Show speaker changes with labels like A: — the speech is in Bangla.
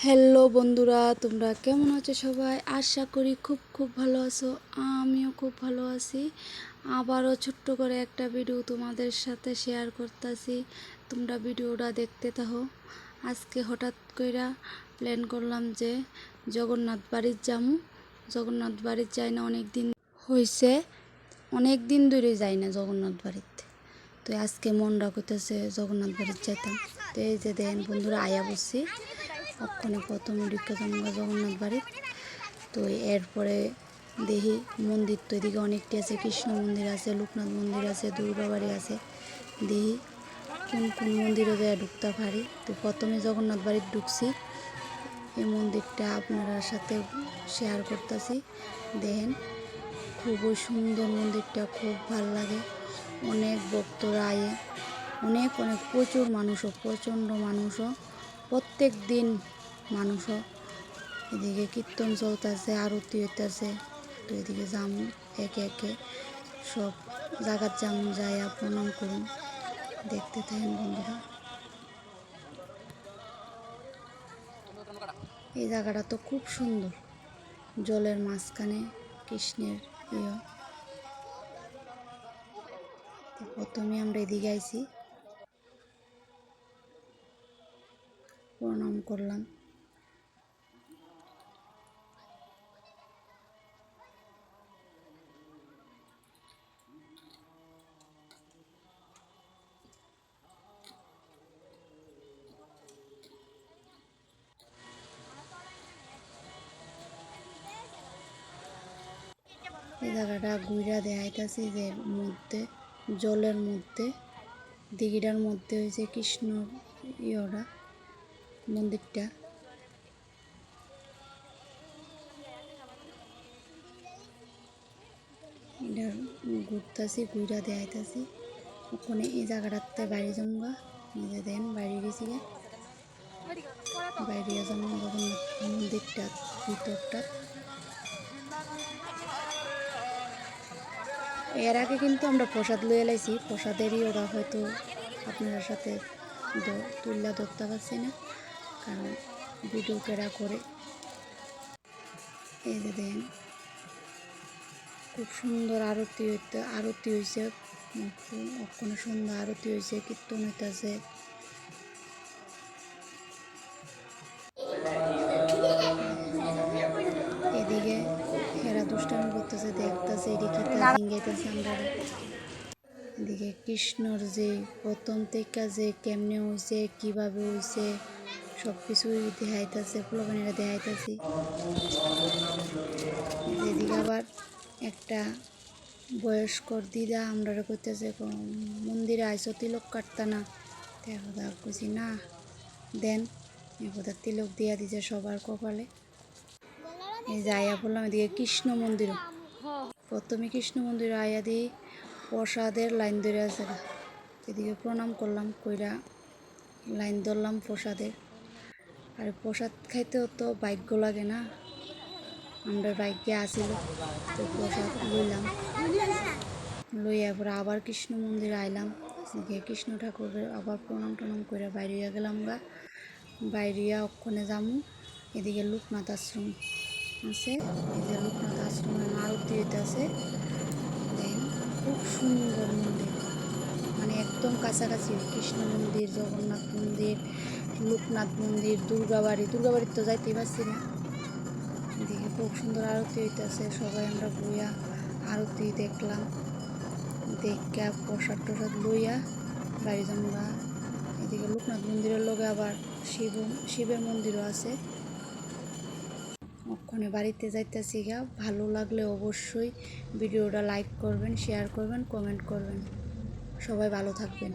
A: হ্যালো বন্ধুরা, তোমরা কেমন আছো সবাই? আশা করি খুব খুব ভালো আছো। আমিও খুব ভালো আছি। আবারও ছোট্ট করে একটা ভিডিও তোমাদের সাথে শেয়ার করতেছি। তোমরা ভিডিওটা দেখতে থাকো। আজকে হঠাৎ কইরা প্ল্যান করলাম যে জগন্নাথ বাড়ির যামু। জগন্নাথ বাড়ির যাই না অনেক দিন হয়েছে, অনেক দিন ধরে যাই না জগন্নাথ বাড়িতে। তো আজকে মনটা কইতেছে জগন্নাথ বাড়ির যাইতাম। তো এই যে দেন বন্ধুরা আয়া বসছি, ওখানে প্রথমে ঢুকে যাবো জগন্নাথ বাড়ি। তো এরপরে দেখি মন্দির তো এদিকে অনেকটি আছে, কৃষ্ণ মন্দির আছে, লোকনাথ মন্দির আছে, দুর্গা বাড়ি আছে। দেখি কোন কোন মন্দিরে যায় ঢুকতে পারি। তো প্রথমে জগন্নাথ বাড়ির ঢুকছি। এই মন্দিরটা আপনার সাথে শেয়ার করতেছি। দেখেন খুবই সুন্দর মন্দিরটা, খুব ভালো লাগে। অনেক ভক্তরা আয়ে, অনেক অনেক প্রচুর মানুষও, প্রচণ্ড মানুষও, প্রত্যেক দিন মানুষও। এদিকে কীর্তন চলতেছে, আরতি হইতেছে। তো এদিকে যাম একে একে সব জায়গার যাম, যাইয়া প্রণাম করুন। দেখতে থাকেন বন্ধুরা। এই জায়গাটা তো খুব সুন্দর, জলের মাঝখানে কৃষ্ণের ইয়ে। প্রথমে আমরা এদিকে আইছি, প্রণাম করলাম। এই জায়গাটা ঘুরা দেখাইতেছি যে মধ্যে জলের মধ্যে দিঘিটার মধ্যে হয়েছে কৃষ্ণ ইয়েটা, মন্দিরটা। এটা ঘুরতেছি, ঘুরা দেখাইতেছি। ওখানে এই জায়গাটাতে বাইরে যামগা, নিজে দেন বাইরে গেছি গে, বাইরে যেমন জগন্নাথ মন্দিরটা ভিতরটা। এর আগে কিন্তু আমরা প্রসাদ লয়ে এলাইছি, প্রসাদেরই ওরা হয়তো আপনার সাথে তুল্লা ধরতে পারছি না, কারণ ভিডিও কেরা করে। এই যে দেন খুব সুন্দর আরতি হয়েছে, ওখানে সুন্দর আরতি হয়েছে, কীর্তন হইতেছে। এদিকে এরা দুষ্টামি করতেছে, দেখতেছে, এদিকে জিঙ্গাইতেছে আমরা। এদিকে কৃষ্ণর যে প্রথম থেকে যে কেমনে হয়েছে, কীভাবে হয়েছে, সব কিছুই দেখাইতেছে, পোলাপানিরা দেখাইতেছি। এদিকে আবার একটা বয়স্কর দিদা আমরা করতেছে, মন্দিরে আইসো তিলক কাটতা না? কথা কইছি না, দেন কথা তিলক দিয়া দিছে সবার কপালে। এই যে আয়া বললাম এদিকে কৃষ্ণ মন্দির, প্রথমে কৃষ্ণ মন্দির আয়া দিই প্রসাদের লাইন ধরে আছে। এদিকে প্রণাম করলাম, কইরা লাইন ধরলাম প্রসাদের। আর প্রসাদ খাইতেও তো ভাগ্য লাগে না, আমরা ভাগ্যে আসিল। তো প্রসাদ লইলাম, লইয়া পরে আবার কৃষ্ণ মন্দিরে আইলাম। গিয়ে কৃষ্ণ ঠাকুরের আবার প্রণাম টনাম করে বাইরিয়া গেলাম গা। বাইরিয়া ওখানে যামু। এদিকে লোকনাথ আশ্রম আছে, এই যে লোকনাথ আশ্রমের আরতি হইতেছে। দেখেন খুব সুন্দর মন্দির, মানে একদম কাছাকাছি কৃষ্ণ মন্দির, জগন্নাথ মন্দির, লোকনাথ মন্দির, দুর্গাবাড়ি তো যাইতেই পারছি না। এদিকে খুব সুন্দর আরতি হইতেছে, সবাই আমরা বইয়া আরতি দেখলাম। দেখা প্রসাদ টসাদ লইয়া বাড়ি যামগা। এদিকে লোকনাথ মন্দিরের লগে আবার শিবের মন্দিরও আছে। ওখানে বাড়িতে যাইতেছি গা। ভালো লাগলে অবশ্যই ভিডিওটা লাইক করবেন, শেয়ার করবেন, কমেন্ট করবেন। সবাই ভালো থাকবেন।